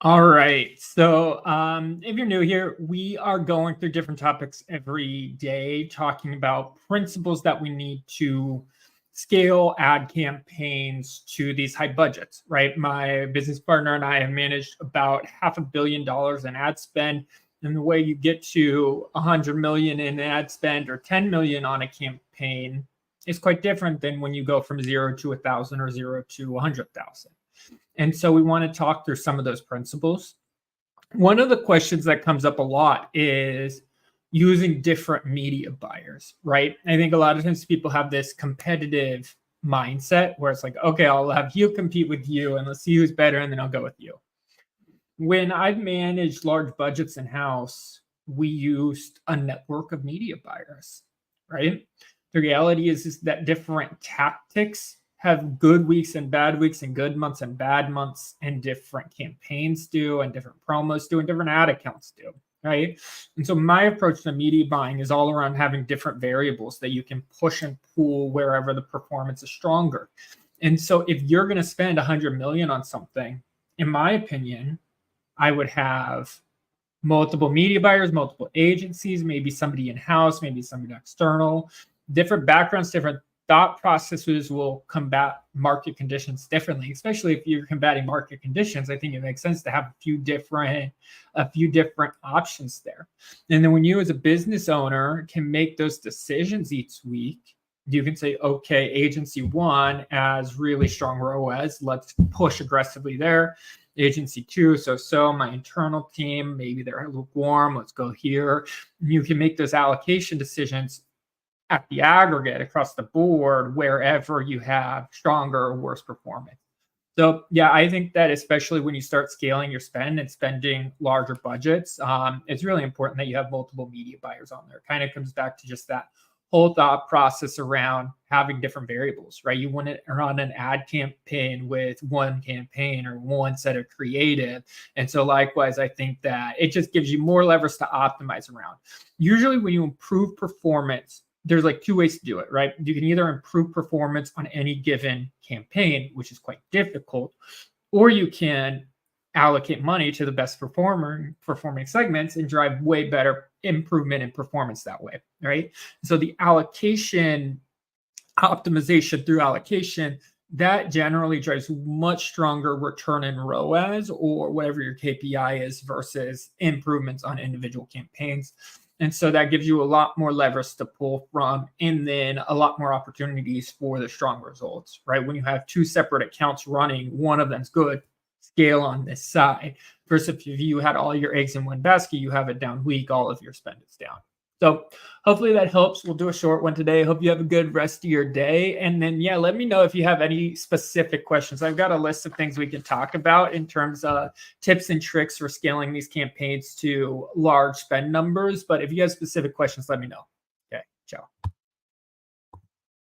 All right. So, if you're new here, we are going through different topics every day, talking about principles that we need to scale ad campaigns to these high budgets, right? My business partner and I have managed about $500 million in ad spend. And the way you get to 100 million in ad spend or 10 million on a campaign is quite different than when you go from zero to 1,000 or zero to 100,000. And so we want to talk through some of those principles. One of the questions that comes up a lot is using different media buyers, right? I think a lot of times people have this competitive mindset where it's like, okay, I'll have you compete with you and let's see who's better and then I'll go with you. When I've managed large budgets in house, we used a network of media buyers, right? The reality is that different tactics have good weeks and bad weeks and good months and bad months, and different campaigns do, and different promos do, and different ad accounts do, right? And so my approach to media buying is all around having different variables that you can push and pull wherever the performance is stronger. And so if you're going to spend 100 million on something, in my opinion, I would have multiple media buyers, multiple agencies, maybe somebody in-house, maybe somebody external, different backgrounds, different thought processes will combat market conditions differently, especially if you're combating market conditions. I think it makes sense to have a few different options there. And then when you as a business owner can make those decisions each week, you can say, okay, agency one has really strong ROAS. Let's push aggressively there. Agency two, so my internal team, maybe they're lukewarm. Let's go here. You can make those allocation decisions at the aggregate across the board wherever you have stronger or worse performance. So yeah, I think that especially when you start scaling your spend and spending larger budgets, it's really important that you have multiple media buyers on there. It kind of comes back to just that whole thought process around having different variables, right? You wouldn't run an ad campaign with one campaign or one set of creative. And so likewise, I think that it just gives you more levers to optimize around. Usually when you improve performance, there's like two ways to do it, right? You can either improve performance on any given campaign, which is quite difficult, or you can allocate money to the best performing segments and drive way better improvement in performance that way, right? So the allocation optimization through allocation, that generally drives much stronger return in ROAS or whatever your KPI is versus improvements on individual campaigns. And so that gives you a lot more levers to pull from, and then a lot more opportunities for the strong results, right? When you have two separate accounts running, one of them's good, scale on this side. Versus if you had all your eggs in one basket, you have a down week, all of your spend is down. So hopefully that helps. We'll do a short one today. Hope you have a good rest of your day. And then, yeah, let me know if you have any specific questions. I've got a list of things we can talk about in terms of tips and tricks for scaling these campaigns to large spend numbers. But if you have specific questions, let me know. Okay, ciao.